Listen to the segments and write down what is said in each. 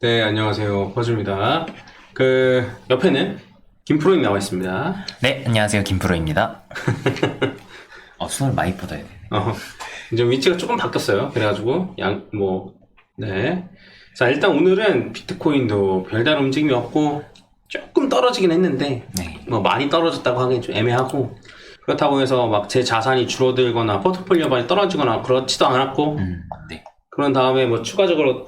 네, 안녕하세요. 퍼즈입니다. 옆에는 김프로님 나와 있습니다. 네, 안녕하세요. 김프로입니다. 손을 많이 뻗어야 되네. 이제 위치가 조금 바뀌었어요. 그래가지고, 네. 자, 일단 오늘은 비트코인도 별다른 움직임이 없고, 조금 떨어지긴 했는데, 네. 많이 떨어졌다고 하기엔 좀 애매하고, 그렇다고 해서 막 제 자산이 줄어들거나, 포트폴리오 많이 떨어지거나, 그렇지도 않았고, 네. 그런 다음에 추가적으로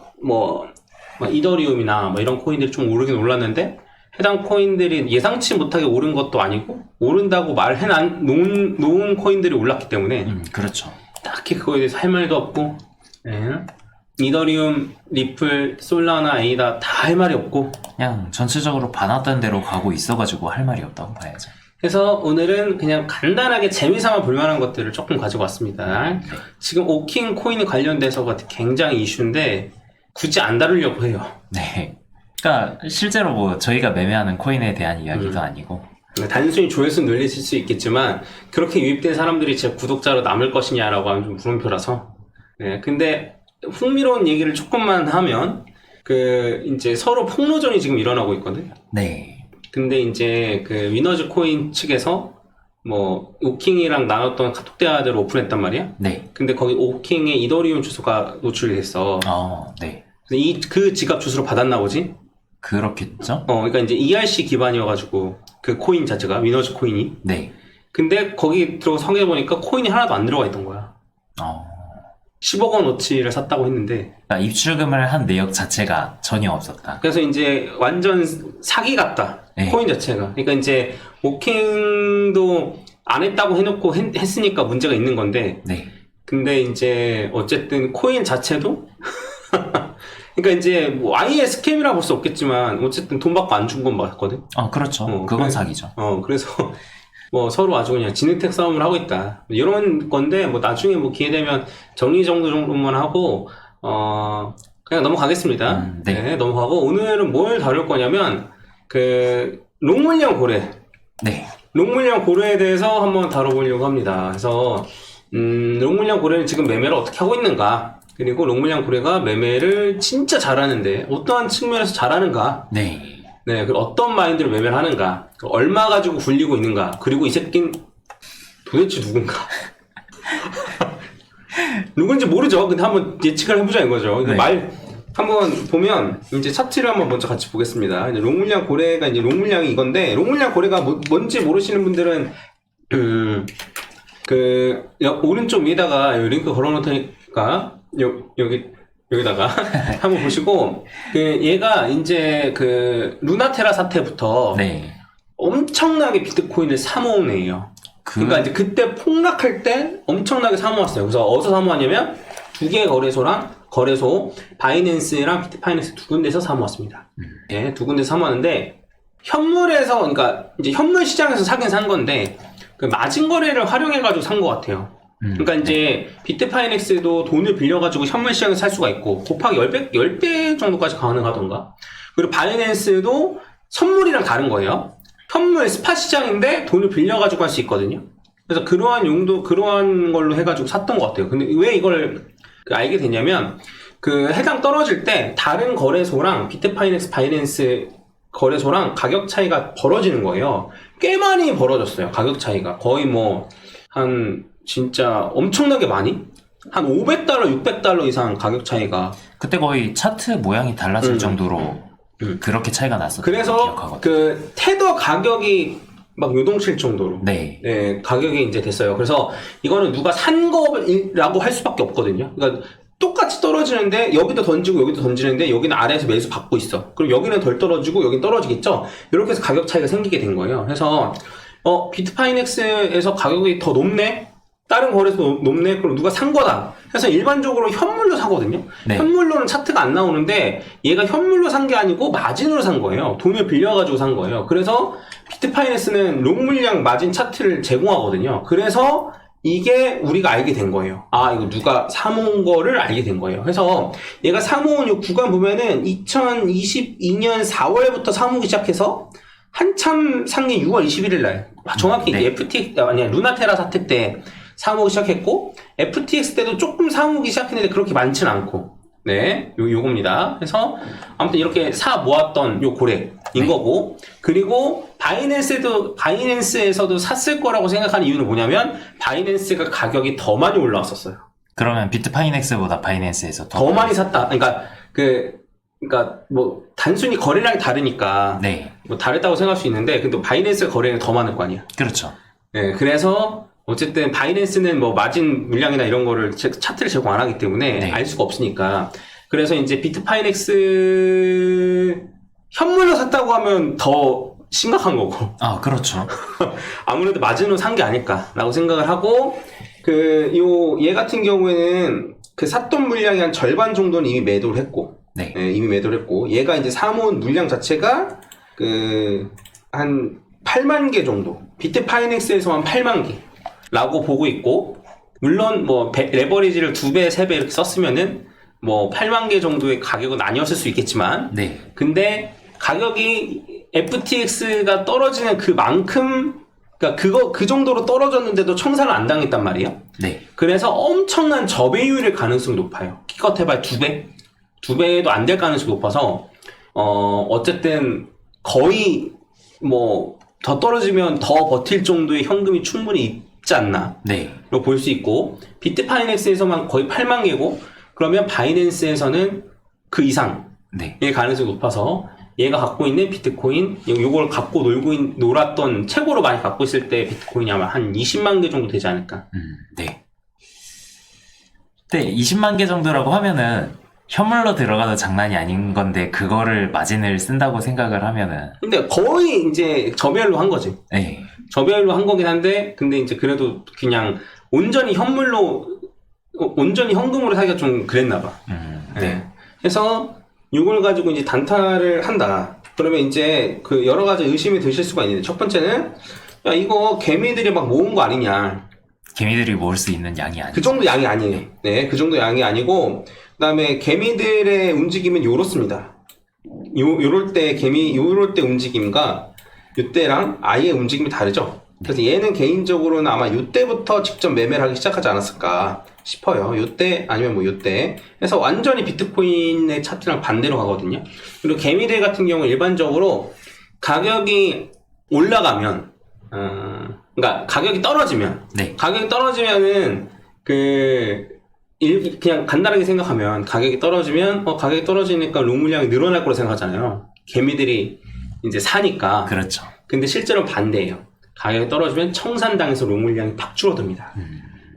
이더리움이나 이런 코인들이 좀 오르긴 올랐는데 해당 코인들이 예상치 못하게 오른 것도 아니고 오른다고 놓은 코인들이 올랐기 때문에 그렇죠. 딱히 그거에 대해서 할 말도 없고, 예. 이더리움, 리플, 솔라나, 에이다 다 할 말이 없고 그냥 전체적으로 봐놨던 대로 가고 있어가지고 할 말이 없다고 봐야죠. 그래서 오늘은 그냥 간단하게 재미삼아 볼만한 것들을 조금 가지고 왔습니다. 지금 오킹 코인 관련돼서가 굉장히 이슈인데 굳이 안 다루려고 해요. 네. 그러니까 실제로 저희가 매매하는 코인에 대한 이야기도 아니고 단순히 조회수 늘리실 수 있겠지만 그렇게 유입된 사람들이 제 구독자로 남을 것이냐라고 하면 좀 물음표라서. 네, 근데 흥미로운 얘기를 조금만 하면 이제 서로 폭로전이 지금 일어나고 있거든. 네. 근데 이제 위너즈 코인 측에서 오킹이랑 나눴던 카톡 대화들을 오픈했단 말이야. 네. 근데 거기 오킹의 이더리움 주소가 노출이 됐어. 네. 그 지갑 주소로 받았나 보지? 그렇겠죠? 그러니까 이제 ERC 기반이어가지고 그 코인 자체가 위너즈 코인이. 네. 근데 거기 들어가서 확인해보니까 코인이 하나도 안 들어가 있던 거야. 10억 원어치를 샀다고 했는데. 그러니까 입출금을 한 내역 자체가 전혀 없었다. 그래서 이제 완전 사기 같다. 네. 코인 자체가. 그러니까 이제 오킹도 안 했다고 해놓고 했으니까 문제가 있는 건데. 네. 근데 이제 어쨌든 코인 자체도 그러니까 이제 아예 스캠이라 볼 수 없겠지만 어쨌든 돈 받고 안 준 건 맞거든. 그렇죠. 그건 사기죠. 그래서 서로 아주 그냥 진흙탕 싸움을 하고 있다. 이런 건데 나중에 기회 되면 정리정돈만 하고 그냥 넘어가겠습니다. 네. 넘어가고 오늘은 뭘 다룰 거냐면 롱물량 고래. 네. 롱물량 고래에 대해서 한번 다뤄보려고 합니다. 그래서 롱물량 고래는 지금 매매를 어떻게 하고 있는가? 그리고 롱물량 고래가 매매를 진짜 잘하는데 어떠한 측면에서 잘하는가? 네. 네, 어떤 마인드로 매매를 하는가? 얼마 가지고 굴리고 있는가? 그리고 이 새끼는 도대체 누군가? 누군지 모르죠. 근데 한번 예측을 해보자 이거죠. 네. 한번 보면 이제 차트를 한번 먼저 같이 보겠습니다. 이제 롱물량 고래가 이제 롱물량이 이건데 롱물량 고래가 뭔지 모르시는 분들은 오른쪽 위에다가 링크 걸어놓을 테니까 여기다가 한번 보시고 얘가 이제 루나테라 사태부터 네. 엄청나게 비트코인을 사모은 애예요. 그러니까 이제 그때 폭락할 때 엄청나게 사모았어요. 그래서 어디서 사모았냐면 두 개의 거래소 바이낸스랑 비트파이낸스 두 군데서 사모았습니다. 네, 두 군데서 사모았는데 현물에서 그러니까 이제 현물 시장에서 사긴 산 건데 마진 거래를 활용해가지고 산 것 같아요. 그러니까 이제 비트파이넥스도 돈을 빌려가지고 현물 시장에서 살 수가 있고 곱하기 10배 정도까지 가능하던가. 그리고 바이낸스도 선물이랑 다른 거예요. 현물 스팟 시장인데 돈을 빌려가지고 할 수 있거든요. 그래서 그러한 걸로 해가지고 샀던 것 같아요. 근데 왜 이걸 알게 됐냐면 해당 떨어질 때 다른 거래소랑 비트파이넥스, 바이낸스 거래소랑 가격 차이가 벌어지는 거예요. 꽤 많이 벌어졌어요. 가격 차이가. 거의 진짜 엄청나게 많이? 한 500달러, 600달러 이상 가격 차이가. 그때 거의 차트 모양이 달라질 정도로 그렇게 차이가 났었던 그래서 기억하거든요. 테더 가격이 요동칠 정도로. 네. 네, 가격이 이제 됐어요. 그래서 이거는 누가 산 거라고 할 수밖에 없거든요. 그러니까 똑같이 떨어지는데 여기도 던지고 여기도 던지는데 여기는 아래에서 매수 받고 있어. 그럼 여기는 덜 떨어지고 여기는 떨어지겠죠? 이렇게 해서 가격 차이가 생기게 된 거예요. 그래서 비트파이넥스에서 가격이 더 높네? 다른 거래소 높네? 그럼 누가 산 거다. 그래서 일반적으로 현물로 사거든요. 네. 현물로는 차트가 안 나오는데 얘가 현물로 산 게 아니고 마진으로 산 거예요. 돈을 빌려가지고 산 거예요. 그래서 비트파이낸스는 롱물량 마진 차트를 제공하거든요. 그래서 이게 우리가 알게 된 거예요. 이거 누가 사모은 거를 알게 된 거예요. 그래서 얘가 사모은 이 구간 보면은 2022년 4월부터 사모기 시작해서 한참 산 게 6월 21일 날. 정확히 네. 루나테라 사태 때 사모기 시작했고 FTX 때도 조금 사모기 시작했는데 그렇게 많진 않고 네, 요겁니다. 그래서 아무튼 이렇게 사 모았던 요 고래인 거고, 그리고 바이낸스에서도 샀을 거라고 생각하는 이유는 뭐냐면 바이낸스가 가격이 더 많이 올라왔었어요. 그러면 비트파이넥스보다 바이낸스에서 더 많이 샀다. 그러니까 뭐 단순히 거래량이 다르니까 네. 뭐 다르다고 생각할 수 있는데, 근데 바이낸스 거래량이 더 많을 거 아니야. 그렇죠. 네, 그래서 어쨌든 바이낸스는 뭐 마진 물량이나 이런 거를 차트를 제공 안 하기 때문에 네. 알 수가 없으니까, 그래서 이제 비트파이넥스 현물로 샀다고 하면 더 심각한 거고, 아, 그렇죠. 아무래도 마진으로 산 게 아닐까라고 생각을 하고, 얘 같은 경우에는 그 샀던 물량이 한 절반 정도는 이미 매도를 했고, 네. 이미 매도를 했고, 얘가 이제 사모은 물량 자체가 한 8만 개 정도, 비트파이넥스에서 한 8만 개라고 보고 있고, 물론 뭐 레버리지를 2배, 3배 이렇게 썼으면은 뭐 8만 개 정도의 가격은 아니었을 수 있겠지만, 네. 근데 가격이 FTX가 떨어지는 그만큼, 그러니까 그 정도로 떨어졌는데도 청산을 안 당했단 말이에요. 네. 그래서 엄청난 저배율일 가능성이 높아요. 기껏 해봐야 2배? 2배도 안 될 가능성이 높아서, 어쨌든 거의 뭐 더 떨어지면 더 버틸 정도의 현금이 충분히 있지 않나. 네. 로 볼 수 있고, 비트파이넥스에서만 거의 8만 개고, 그러면 바이낸스에서는 그 이상의 네. 가능성이 높아서, 얘가 갖고 있는 비트코인, 요걸 갖고 놀았던, 최고로 많이 갖고 있을 때 비트코인이 아마 한 20만 개 정도 되지 않을까. 네. 네, 20만 개 정도라고 하면은 현물로 들어가도 장난이 아닌 건데 그거를 마진을 쓴다고 생각을 하면은 근데 거의 이제 저배율로 한 거지. 네. 저배율로 한 거긴 한데, 근데 이제 그래도 그냥 온전히 현금으로 사기가 좀 그랬나 봐. 네. 그래서 이걸 가지고 이제 단타를 한다. 그러면 이제 그 여러 가지 의심이 드실 수가 있는데, 첫 번째는, 야, 이거 개미들이 막 모은 거 아니냐. 개미들이 모을 수 있는 양이 아니죠. 그 정도 양이 아니에요. 네, 그 정도 양이 아니고, 그 다음에 개미들의 움직임은 요렇습니다. 요럴 때 움직임과 요때랑 아예 움직임이 다르죠. 그래서 얘는 개인적으로는 아마 요때부터 직접 매매를 하기 시작하지 않았을까 싶어요. 요때 아니면 뭐 요때. 그래서 완전히 비트코인의 차트랑 반대로 가거든요. 그리고 개미들 같은 경우 일반적으로 가격이 올라가면, 그러니까 가격이 떨어지면, 네. 가격이 떨어지면은 그냥 간단하게 생각하면 가격이 떨어지니까 롱 물량이 늘어날 거라고 생각하잖아요. 개미들이 이제 사니까. 그렇죠. 근데 실제로는 반대예요. 가격이 떨어지면 청산당해서 롱 물량이 팍 줄어듭니다.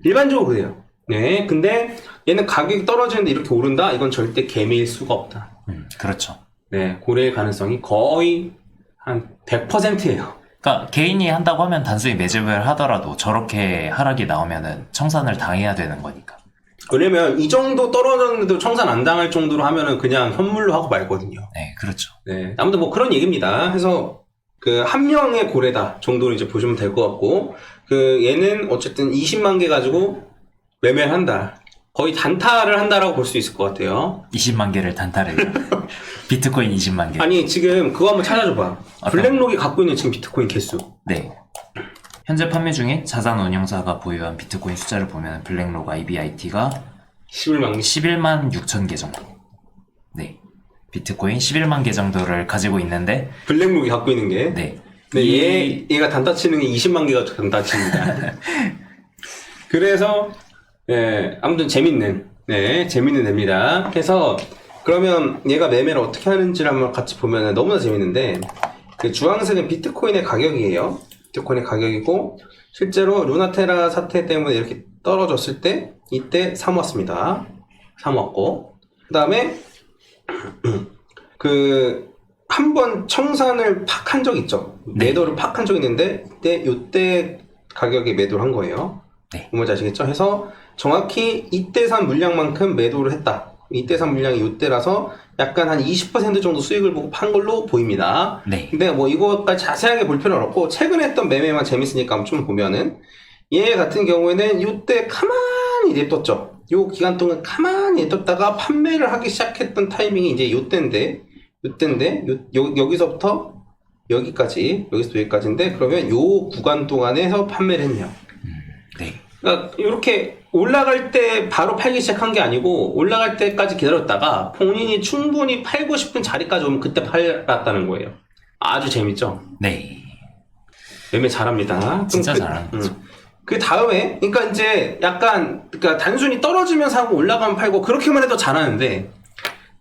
일반적으로 그래요. 네, 근데 얘는 가격이 떨어지는데 이렇게 오른다? 이건 절대 개미일 수가 없다. 그렇죠. 네, 고래의 가능성이 거의 한 100%예요. 그러니까 개인이 한다고 하면 단순히 매집을 하더라도 저렇게 하락이 나오면은 청산을 당해야 되는 거니까. 왜냐면 이 정도 떨어졌는데도 청산 안 당할 정도로 하면은 그냥 현물로 하고 말거든요. 네, 그렇죠. 네, 아무튼 뭐 그런 얘기입니다. 해서 한 명의 고래다 정도로 이제 보시면 될 것 같고, 얘는 어쨌든 20만 개 가지고 매매를 한다. 거의 단타를 한다라고 볼 수 있을 것 같아요. 20만 개를 단타를. 비트코인 20만 개. 아니, 지금 그거 한번 찾아줘봐. 블랙록이 갖고 있는 지금 비트코인 개수. 네. 현재 판매 중인 자산 운용사가 보유한 비트코인 숫자를 보면 블랙록 IBIT가 11만 6천 개 정도. 네. 비트코인 11만 개 정도를 가지고 있는데 블랙록이 갖고 있는 게. 네. 네, 얘가 단타 치는 게 20만 개가 단타 칩니다. 그래서 아무튼 재밌는 앱니다. 그래서 그러면 얘가 매매를 어떻게 하는지를 한번 같이 보면 너무나 재밌는데, 그 주황색은 비트코인의 가격이에요. 비트코인의 가격이고, 실제로 루나테라 사태 때문에 이렇게 떨어졌을 때 이때 사모았습니다. 사모았고, 그 다음에 한 번 청산을 팍 한 적 있죠. 네. 매도를 팍 한 적 있는데 이때 가격에 매도를 한 거예요. 네. 뭔지 아시겠죠? 해서 정확히 이때 산 물량만큼 매도를 했다. 이때 산 물량이 이때라서 약간 한 20% 정도 수익을 보고 판 걸로 보입니다. 네. 근데 뭐 이거까지 자세하게 볼 필요는 없고, 최근에 했던 매매만 재밌으니까 좀 보면은, 얘 같은 경우에는 이때 가만히 냅뒀죠. 요 기간 동안 가만히 냅뒀다가 판매를 하기 시작했던 타이밍이 이제 요때인데 여기서부터 여기까지, 여기서 여기까지인데, 그러면 요 구간 동안에서 판매를 했네요. 네. 그러니까 이렇게 올라갈 때 바로 팔기 시작한 게 아니고 올라갈 때까지 기다렸다가 본인이 충분히 팔고 싶은 자리까지 오면 그때 팔았다는 거예요. 아주 재밌죠? 네. 매매 잘합니다. 진짜 그, 잘하는 거죠. 그 다음에 그러니까 이제 약간 그러니까 단순히 떨어지면 사고 올라가면 팔고 그렇게만 해도 잘하는데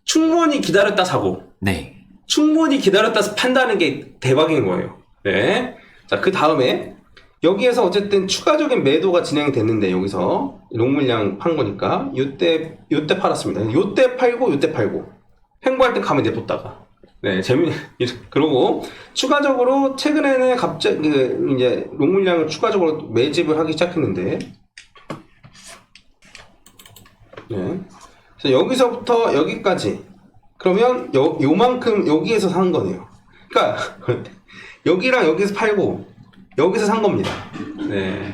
충분히 기다렸다 사고 네. 충분히 기다렸다 판다는 게 대박인 거예요. 네. 자, 그 다음에 여기에서 어쨌든 추가적인 매도가 진행됐는데 여기서 롱물량 판 거니까 요때 팔았습니다. 요때 팔고 요때 팔고 횡보할 때 가면 내뒀다가 네 그리고 추가적으로 최근에는 갑자기 이제 롱물량을 추가적으로 매집을 하기 시작했는데 네. 그래서 여기서부터 여기까지 그러면 요만큼 여기에서 산 거네요. 그러니까 여기랑 여기서 팔고 여기서 산 겁니다. 네.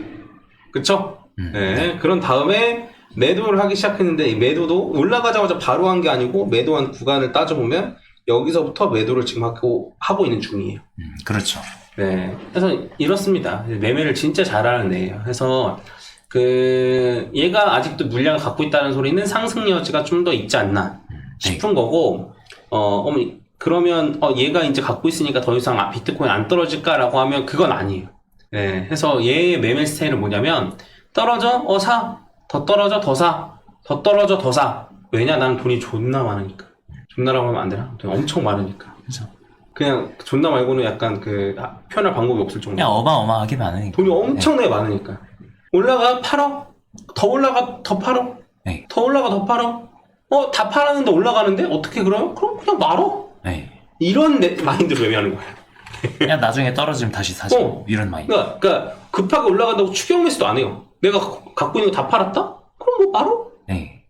그쵸? 네. 그런 다음에 매도를 하기 시작했는데 이 매도도 올라가자마자 바로 한 게 아니고 매도한 구간을 따져보면 여기서부터 매도를 지금 하고 있는 중이에요. 그렇죠. 네. 그래서 이렇습니다. 매매를 진짜 잘하는 애예요. 그래서 얘가 아직도 물량을 갖고 있다는 소리는 상승 여지가 좀 더 있지 않나 싶은 거고, 그러면 얘가 이제 갖고 있으니까 더 이상 비트코인 안 떨어질까라고 하면 그건 아니에요. 네, 해서 얘의 매매 스타일은 뭐냐면 떨어져 사, 더 떨어져 더 사, 더 떨어져 더 사. 왜냐? 나는 돈이 존나 많으니까. 존나라고 하면 안 되나? 돈이 엄청 많으니까. 그렇죠. 그냥 존나 말고는 약간 표현할 방법이 없을 정도. 그냥 어마어마하게 많으니까. 돈이 엄청나게 많으니까. 올라가 팔어. 더 올라가 더 팔어. 네. 더 올라가 더 팔어. 다 팔았는데 올라가는데 어떻게 그래요? 그럼 그냥 말어. 네. 이런 마인드로 매매하는 거야. 그냥 나중에 떨어지면 다시 사죠. 이런 마인드. 그러니까 급하게 올라간다고 추격 매수도 안 해요. 내가 갖고 있는 거 다 팔았다? 그럼 뭐 말어? 네.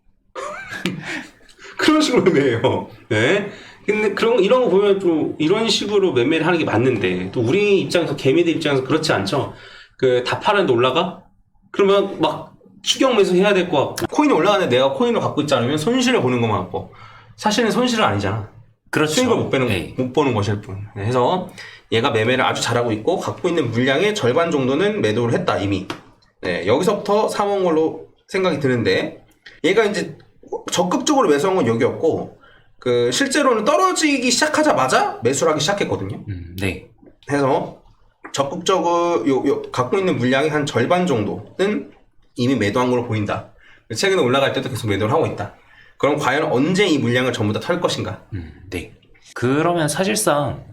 그런 식으로 매매해요. 네. 근데 이런 거 보면 좀 이런 식으로 매매를 하는 게 맞는데 또 우리 입장에서 개미들 입장에서 그렇지 않죠. 다 팔았는데 올라가? 그러면 막 추격 매수 해야 될 거 같고 코인이 올라가는데 내가 코인을 갖고 있지 않으면 손실을 보는 것만 같고 사실은 손실은 아니잖아. 그렇죠. 수익을 못 보는 것일 뿐. 네, 해서 얘가 매매를 아주 잘하고 있고 갖고 있는 물량의 절반 정도는 매도를 했다 이미. 네, 여기서부터 사모은 걸로 생각이 드는데 얘가 이제 적극적으로 매수한 건 여기였고 실제로는 떨어지기 시작하자마자 매수를 하기 시작했거든요. 네. 해서 적극적으로 갖고 있는 물량의 한 절반 정도는 이미 매도한 걸로 보인다. 최근에 올라갈 때도 계속 매도를 하고 있다. 그럼 과연 언제 이 물량을 전부 다 털 것인가? 네. 그러면 사실상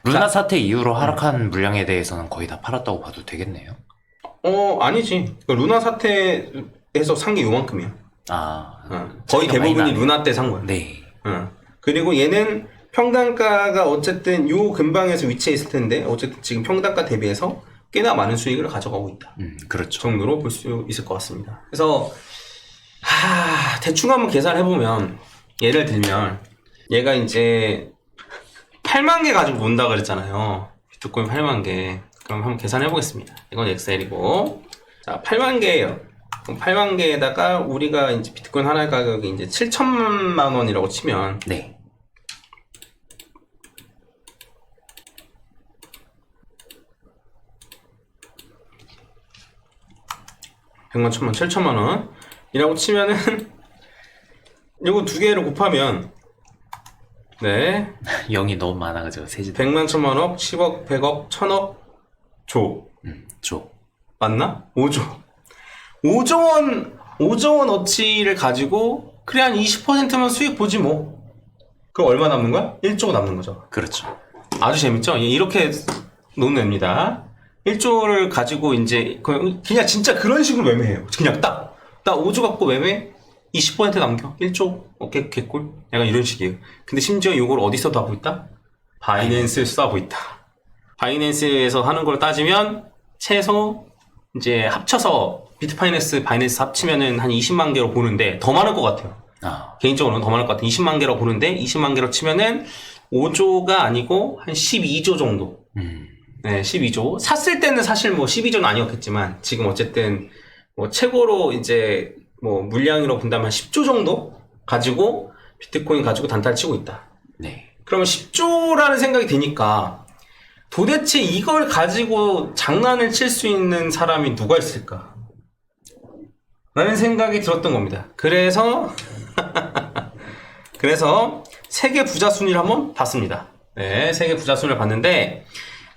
루나 사태 이후로 하락한 물량에 대해서는 거의 다 팔았다고 봐도 되겠네요. 아니지. 루나 사태에서 산 게 요만큼이야. 거의 대부분이 루나 때 산 거야. 네. 그리고 얘는 평단가가 어쨌든 요 근방에서 위치해 있을 텐데 어쨌든 지금 평단가 대비해서 꽤나 많은 수익을 가져가고 있다. 그렇죠. 정도로 볼 수 있을 것 같습니다. 그래서 대충 한번 계산해보면 예를 들면 얘가 이제 8만 개 가지고 논다 그랬잖아요. 비트코인 8만 개. 그럼 한번 계산해보겠습니다. 이건 엑셀이고 자 8만 개예요. 그럼 8만 개에다가 우리가 이제 비트코인 하나의 가격이 이제 7천만 원이라고 치면 네. 백만, 천만, 7천만 원 이라고 치면은 이거 두 개를 곱하면 네 0이 너무 많아가지고 세지. 100만, 천만억, 10억, 100억, 1000억, 조 조. 맞나? 5조 5조 원 어치를 가지고 그래 한 20%만 수익 보지 뭐. 그럼 얼마 남는 거야? 1조 남는 거죠. 그렇죠. 아주 재밌죠? 이렇게 놓는 애입니다. 1조를 가지고 이제 그냥 진짜 그런 식으로 매매해요. 그냥 딱 5조 갖고 매매 20% 남겨 1조 오케이 개꿀 약간 이런 식이에요. 근데 심지어 이걸 어디서 하고 있다? 바이낸스에서 하고 있다. 바이낸스에서 하는 걸 따지면 최소 이제 합쳐서 비트파이낸스 바이낸스 합치면은 한 20만 개로 보는데 더 많을 것 같아요. 개인적으로는 더 많을 것 같아요. 20만 개로 보는데 20만 개로 치면은 5조가 아니고 한 12조 정도. 네, 12조. 샀을 때는 사실 뭐 12조는 아니었겠지만 지금 어쨌든 뭐 최고로 이제 뭐 물량으로 본다면 한 10조 정도 가지고 비트코인 가지고 단타를 치고 있다. 네. 그러면 10조라는 생각이 드니까 도대체 이걸 가지고 장난을 칠 수 있는 사람이 누가 있을까? 라는 생각이 들었던 겁니다. 그래서 세계 부자 순위를 한번 봤습니다. 네, 세계 부자 순위를 봤는데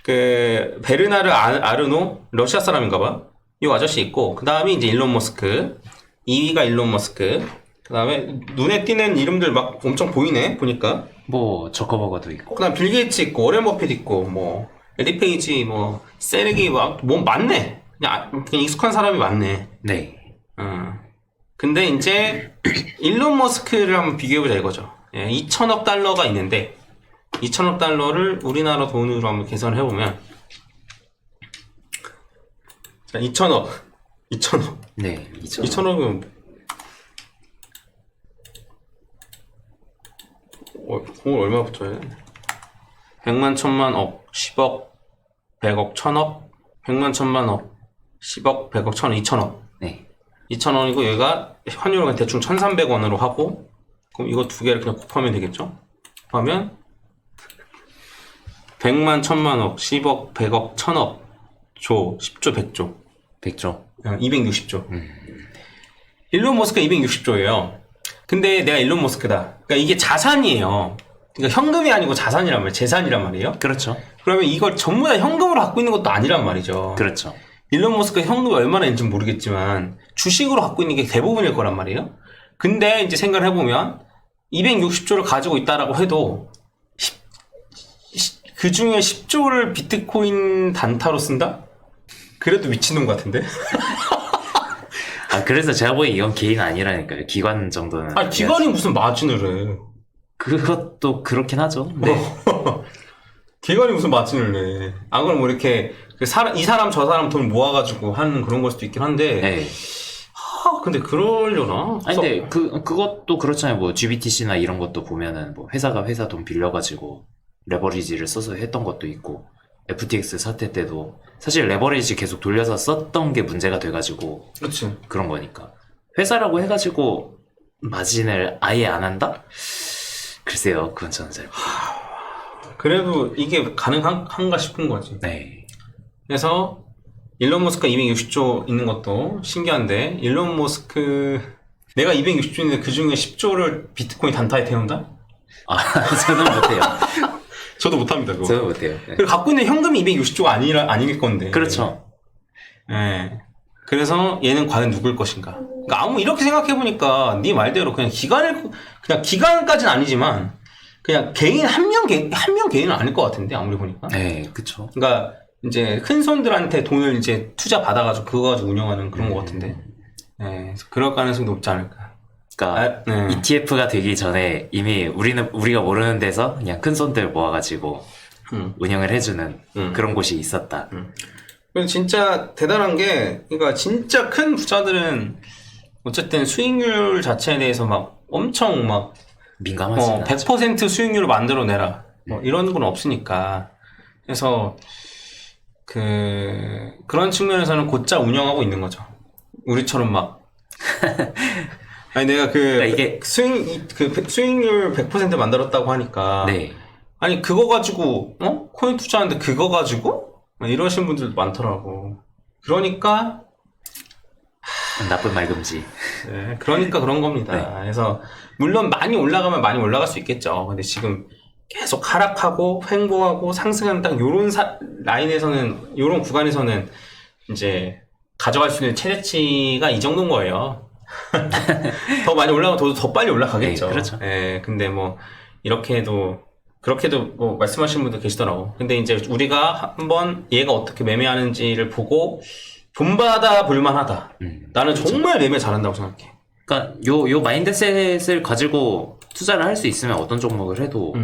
그 베르나르 아르노 러시아 사람인가봐. 이 아저씨 있고 그 다음에 이제 일론 머스크 2위가 일론 머스크 그 다음에 눈에 띄는 이름들 막 엄청 보이네 보니까 뭐 저커버거도 있고. 그 다음 빌 게이츠 있고 워렌 버핏 있고 뭐 에리 페이지 뭐 세르기 뭐 많네. 그냥 익숙한 사람이 많네. 네. 근데 이제 일론 머스크를 한번 비교해보자 이거죠. 예, 2천억 달러가 있는데 2천억 달러를 우리나라 돈으로 한번 계산을 해보면 자 2천억 네. 2천억은 돈 얼마 붙어요? 100만, 1000만, 억, 10억, 100억, 1000억, 100만, 1000만, 억, 10억, 100억, 1000억, 2천억. 네. 2,000원이고 얘가 환율을 대충 1,300원으로 하고 그럼 이거 두 개를 그냥 곱하면 되겠죠? 곱하면 100만, 1000만억, 10억, 100억, 1000억, 조, 10조, 100조 100조. 260조 일론 머스크가 260조예요. 근데 내가 일론 머스크다. 그러니까 이게 자산이에요. 그러니까 현금이 아니고 자산이란 말이에요. 재산이란 말이에요. 그렇죠. 그러면 이걸 전부 다 현금으로 갖고 있는 것도 아니란 말이죠. 그렇죠. 일론 머스크가 현금이 얼마나 있는지 모르겠지만 주식으로 갖고 있는 게 대부분일 거란 말이에요. 근데 이제 생각을 해보면 260조를 가지고 있다라고 해도 그 중에 10조를 비트코인 단타로 쓴다? 그래도 미친놈 같은데? 아, 그래서 제가 보기엔 이건 개인 아니라니까요. 기관 정도는. 아, 기관이 무슨 마진을 해. 그것도 그렇긴 하죠. 네. 기관이 무슨 마진을 내. 안 그러면 뭐 이렇게 이 사람 저 사람 돈 모아가지고 하는 그런 걸 수도 있긴 한데. 네. 근데 그러려나? 아니, 근데 그것도 그렇잖아요. 뭐 GBTC나 이런 것도 보면은 뭐 회사가 회사 돈 빌려가지고 레버리지를 써서 했던 것도 있고, FTX 사태 때도 사실 레버리지 계속 돌려서 썼던 게 문제가 돼가지고 그렇지. 그런 거니까. 회사라고 해가지고 마진을 아예 안 한다? 글쎄요, 그건 저는 잘 그래도 이게 가능한가 싶은 거지. 네. 그래서 일론 머스크가 260조 있는 것도 신기한데 일론 머스크 내가 260조인데 그 중에 10조를 비트코인 단타에 태운다? 아, 저는 못해요. 저도 못합니다. 그거. 저는 못해요. 네. 그리고 갖고 있는 현금이 260조가 아닐 건데. 그렇죠. 네. 그래서 얘는 과연 누굴 것인가? 그러니까 이렇게 생각해 보니까 네 말대로 그냥 기간까지는 아니지만 그냥 개인 한 명 개인은 아닐 것 같은데 아무리 보니까. 네, 그쵸. 그러니까 이제 큰 손들한테 돈을 이제 투자 받아가지고 그거 가지고 운영하는 그런 것 같은데. 네, 그럴 가능성이 높지 않을까. 그러니까 네. ETF가 되기 전에 이미 우리가 모르는 데서 그냥 큰 손들 모아가지고 운영을 해주는 그런 곳이 있었다. 그래서 진짜 대단한 게, 그러니까 진짜 큰 부자들은 어쨌든 수익률 자체에 대해서 막 엄청 막 민감하지 않죠. 100% 수익률을 만들어내라 뭐 이런 건 없으니까. 그래서 그런 측면에서는 곧잘 운영하고 있는 거죠. 우리처럼 막 아니 내가 그러니까 이게 수익률 100% 만들었다고 하니까 네. 아니 그거 가지고 코인 투자하는데 그거 가지고 이러신 분들도 많더라고. 그러니까 나쁜 말 금지. 네, 그러니까 그런 겁니다. 네. 그래서 물론 많이 올라가면 많이 올라갈 수 있겠죠. 근데 지금 계속 하락하고 횡보하고 상승하는 딱 요런 라인에서는 요런 구간에서는 이제 가져갈 수 있는 최대치가 이 정도인 거예요. 더 많이 올라가면 더 빨리 올라가겠죠. 네, 그렇죠. 네, 근데 뭐 그렇게도 뭐 말씀하시는 분도 계시더라고. 근데 이제 우리가 한번 얘가 어떻게 매매하는지를 보고 본받아 볼만하다. 나는 그렇죠. 정말 매매 잘한다고 생각해. 그러니까 요 마인드셋을 가지고 투자를 할 수 있으면 어떤 종목을 해도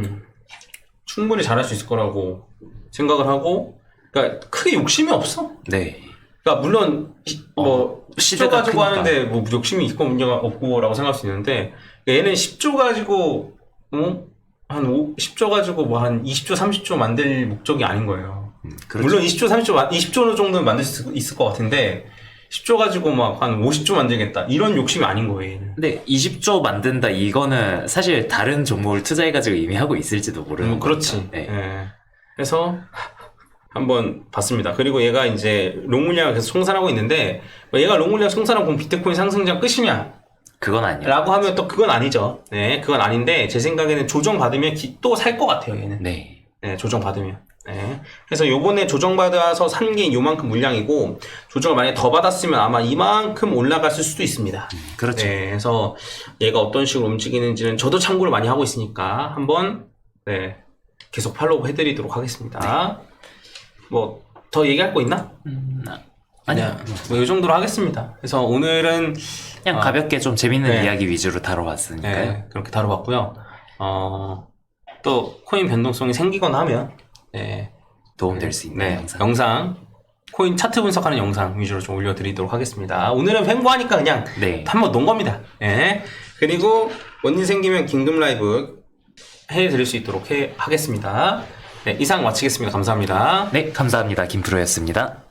충분히 잘할 수 있을 거라고 생각을 하고, 그러니까 크게 욕심이 없어. 네. 그러니까 물론 뭐 10조 시대가 가지고 크니까. 하는데 뭐 욕심이 있고 문제가 없고라고 생각할 수 있는데, 얘는 10조 가지고 한 10조 가지고 뭐 한 20조 30조 만들 목적이 아닌 거예요. 그렇죠. 물론 20조 20조 정도는 만들 수 있을 것 같은데 10조 가지고 막 한 50조 만들겠다 이런 욕심이 아닌 거예요. 얘는. 근데 20조 만든다 이거는 사실 다른 종목을 투자해가지고 이미 하고 있을지도 모르는 그렇지. 거니까. 네. 예. 그래서 한번 봤습니다. 그리고 얘가 이제 롱 물량을 계속 청산하고 있는데 얘가 롱 물량 청산하고 그럼 비트코인 상승장 끝이냐? 그건 아니에요. 라고 하면 또 그건 아니죠. 네, 그건 아닌데 제 생각에는 조정받으면 또 살 것 같아요, 얘는. 네. 네, 조정받으면. 네. 그래서 요번에 조정받아서 산 게 요만큼 물량이고 조정을 만약에 더 받았으면 아마 이만큼 올라갔을 수도 있습니다. 그렇죠. 네, 그래서 얘가 어떤 식으로 움직이는지는 저도 참고를 많이 하고 있으니까 한번 네, 계속 팔로우 해드리도록 하겠습니다. 뭐 더 얘기할 거 있나? 아니요. 뭐 이 정도로 하겠습니다. 그래서 오늘은 그냥 가볍게 좀 재밌는 네. 이야기 위주로 다뤄봤으니까요. 네, 그렇게 다뤄봤고요. 또 코인 변동성이 생기거나 하면 네, 도움될 수 있는 영상 코인 차트 분석하는 영상 위주로 좀 올려드리도록 하겠습니다. 오늘은 횡보하니까 그냥 네. 한번 논 겁니다. 네. 그리고 원인 생기면 긴급 라이브 해드릴 수 있도록 하겠습니다. 네, 이상 마치겠습니다. 감사합니다. 네, 감사합니다. 김프로였습니다.